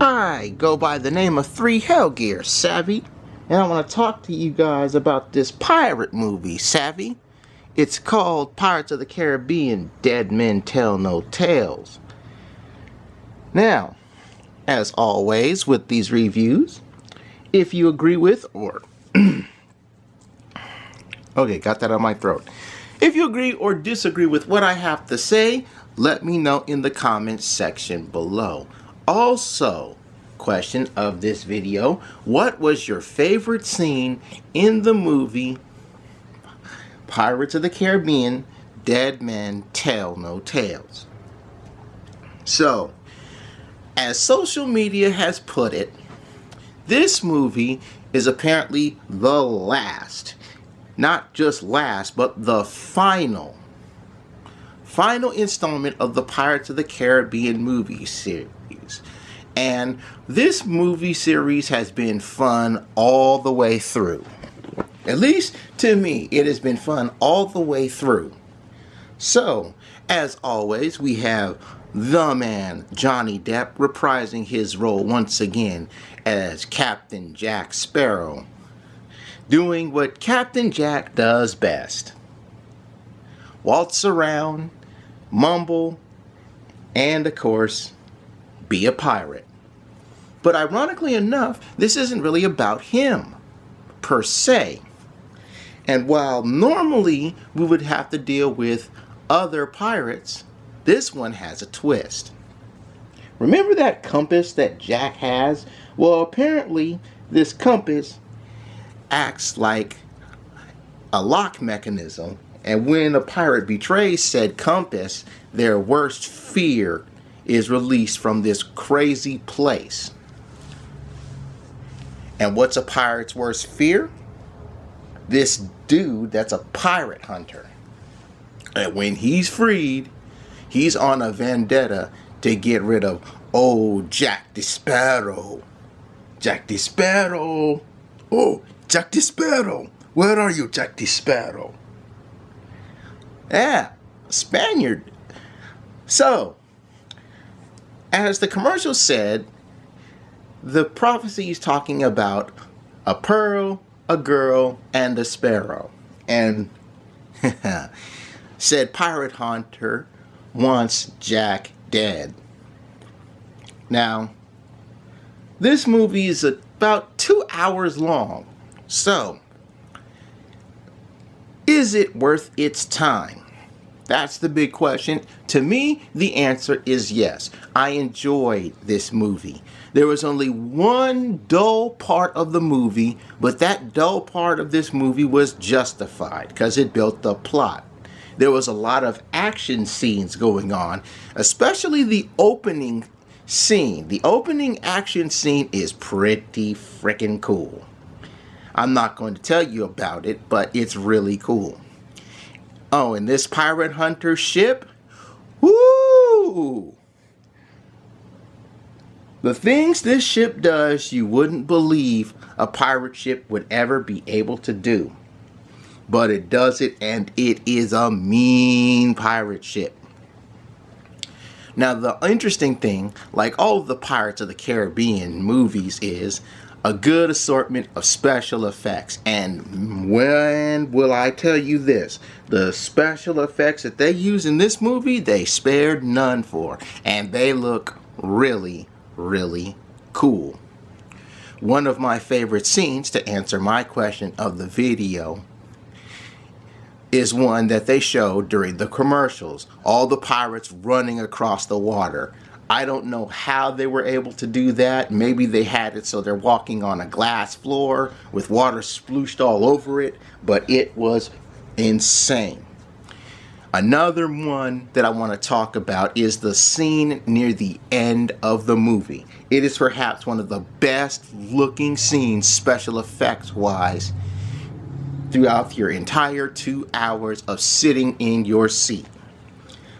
I go by the name of 3 Hellgear, Savvy, and I want to talk to you guys about this pirate movie, Savvy. It's called Pirates of the Caribbean, Dead Men Tell No Tales. Now, as always with these reviews, if you agree with or... okay, got that out of my throat. If you agree or disagree with what I have to say, let me know in the comments section below. Also, question of this video, what was your favorite scene in the movie Pirates of the Caribbean, Dead Men Tell No Tales? So, as social media has put it, this movie is apparently the last, not just last, but the final installment of the Pirates of the Caribbean movie series. And this movie series has been fun all the way through. At least to me, it has been fun all the way through. So, as always, we have the man, Johnny Depp, reprising his role once again as Captain Jack Sparrow, doing what Captain Jack does best. Waltz around, mumble, and of course, be a pirate. But ironically enough, this isn't really about him, per se. And while normally we would have to deal with other pirates, this one has a twist. Remember that compass that Jack has? Well, apparently this compass acts like a lock mechanism, and when a pirate betrays said compass, their worst fear is released from this crazy place. And what's a pirate's worst fear? This dude that's a pirate hunter. And when he's freed, he's on a vendetta to get rid of old Jack the Sparrow. Jack the Sparrow. Oh, Jack the Sparrow. Where are you, Jack the Sparrow? Yeah, Spaniard. So, as the commercial said, the prophecy is talking about a pearl, a girl, and a sparrow. And said pirate hunter wants Jack dead. Now, this movie is about 2 hours long. So, is it worth its time? That's the big question. To me, the answer is yes. I enjoyed this movie. There was only one dull part of the movie, but that dull part of this movie was justified because it built the plot. There was a lot of action scenes going on, especially the opening scene. The opening action scene is pretty freaking cool. I'm not going to tell you about it, but it's really cool. Oh, and this pirate hunter ship, woo! The things this ship does, you wouldn't believe a pirate ship would ever be able to do. But it does it, and it is a mean pirate ship. Now, the interesting thing, like all of the Pirates of the Caribbean movies, is a good assortment of special effects. And when will I tell you this? The special effects that they use in this movie, they spared none for. And they look really, really cool. One of my favorite scenes, to answer my question of the video, is one that they showed during the commercials. All the pirates running across the water. I don't know how they were able to do that. Maybe they had it so they're walking on a glass floor with water splooshed all over it, but it was insane. Another one that I want to talk about is the scene near the end of the movie. It is perhaps one of the best looking scenes, special effects wise, throughout your entire 2 hours of sitting in your seat.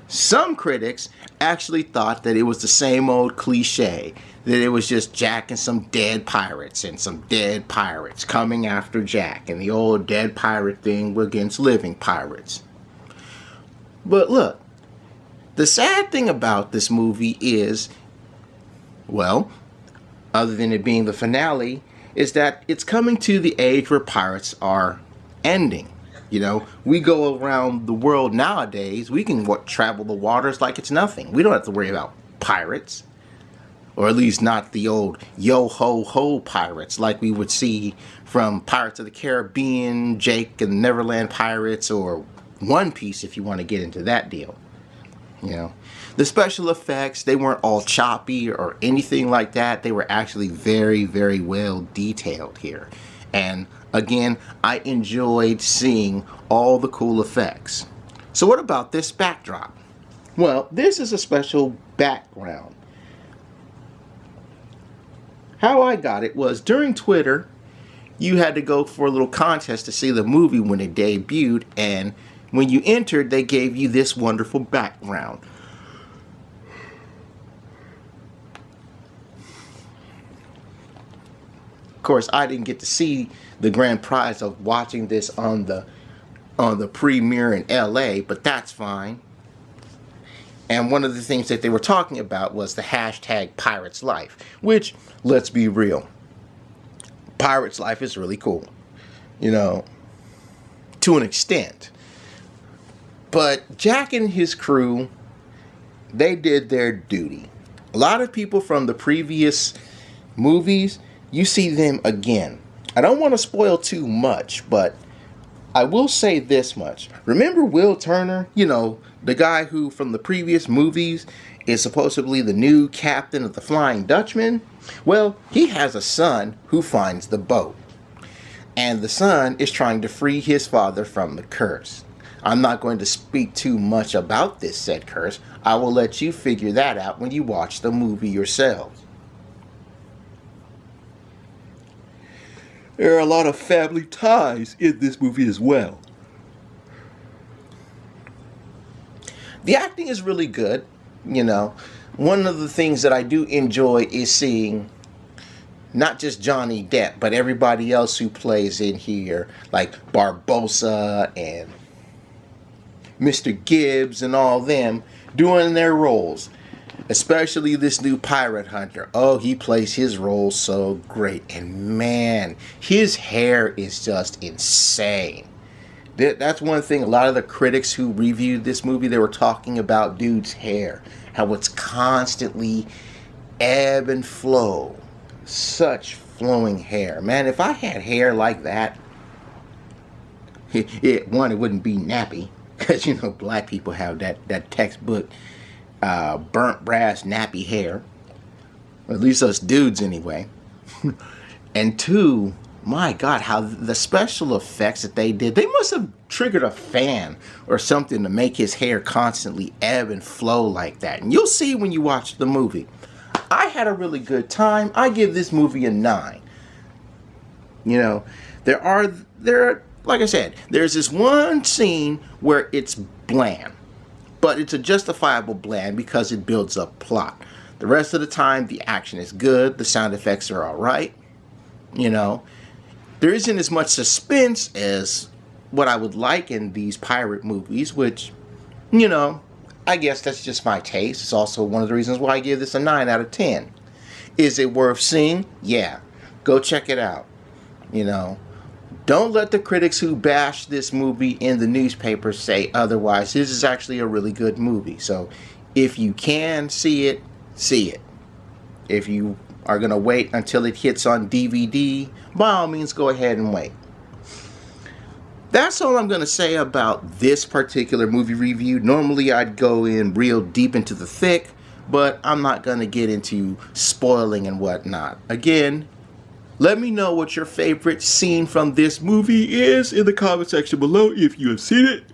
Some critics actually thought that it was the same old cliche, that it was just Jack and some dead pirates and some dead pirates coming after Jack, and the old dead pirate thing against living pirates. But look, the sad thing about this movie is, well, other than it being the finale, is that it's coming to the age where pirates are ending. You know, we go around the world nowadays, we can travel the waters like it's nothing. We don't have to worry about pirates. Or at least not the old yo-ho-ho pirates like we would see from Pirates of the Caribbean, Jake and Neverland Pirates, or One Piece if you want to get into that deal. You know, the special effects, they weren't all choppy or anything like that. They were actually very, very well detailed here. And again, I enjoyed seeing all the cool effects. So what about this backdrop? Well, this is a special background. How I got it was during Twitter, you had to go for a little contest to see the movie when it debuted, and when you entered, they gave you this wonderful background. Of course, I didn't get to see the grand prize of watching this on the premiere in LA, but that's fine. And one of the things that they were talking about was the hashtag Pirates Life, which, let's be real, Pirates Life is really cool, you know, to an extent. But Jack and his crew, they did their duty. A lot of people from the previous movies, you see them again. I don't want to spoil too much, but I will say this much. Remember Will Turner? You know, the guy who from the previous movies is supposedly the new captain of the Flying Dutchman? Well, he has a son who finds the boat. And the son is trying to free his father from the curse. I'm not going to speak too much about this said curse. I will let you figure that out when you watch the movie yourselves. There are a lot of family ties in this movie as well. The acting is really good, you know. One of the things that I do enjoy is seeing not just Johnny Depp, but everybody else who plays in here, like Barbossa and Mr. Gibbs and all them, doing their roles. Especially this new pirate hunter. Oh, he plays his role so great. And man, his hair is just insane. That's one thing. A lot of the critics who reviewed this movie, they were talking about dude's hair. How it's constantly ebb and flow. Such flowing hair. Man, if I had hair like that, it wouldn't be nappy. Because, you know, black people have that textbook burnt brass nappy hair, or at least us dudes anyway. And two, my God, how the special effects that they did, they must have triggered a fan or something to make his hair constantly ebb and flow like that. And you'll see when you watch the movie. I had a really good time. I give this movie a 9. You know, there are like I said, there's this one scene where it's bland. But it's a justifiable bland because it builds up plot. The rest of the time, the action is good. The sound effects are alright. You know, there isn't as much suspense as what I would like in these pirate movies, which, you know, I guess that's just my taste. It's also one of the reasons why I give this a 9 out of 10. Is it worth seeing? Yeah. Go check it out. You know, don't let the critics who bash this movie in the newspapers say otherwise. This is actually a really good movie. So if you can see it, see it. If you are going to wait until it hits on DVD, by all means go ahead and wait. That's all I'm going to say about this particular movie review. Normally I'd go in real deep into the thick, but I'm not going to get into spoiling and whatnot. Again, let me know what your favorite scene from this movie is in the comment section below if you have seen it.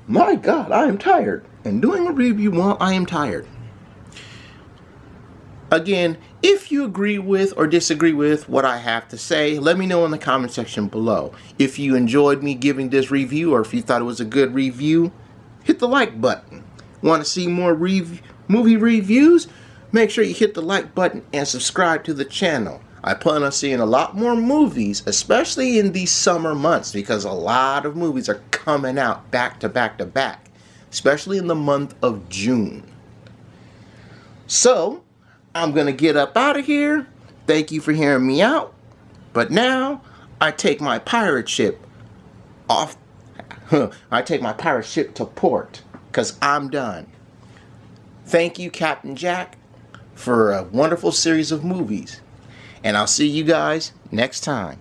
My God, I am tired. And doing a review while I am tired. Again, if you agree with or disagree with what I have to say, let me know in the comment section below. If you enjoyed me giving this review or if you thought it was a good review, hit the like button. Want to see more movie reviews? Make sure you hit the like button and subscribe to the channel. I plan on seeing a lot more movies, especially in these summer months, because a lot of movies are coming out back to back to back, especially in the month of June. So, I'm going to get up out of here. Thank you for hearing me out. But now I take my pirate ship off. I take my pirate ship to port because I'm done. Thank you, Captain Jack, for a wonderful series of movies. And I'll see you guys next time.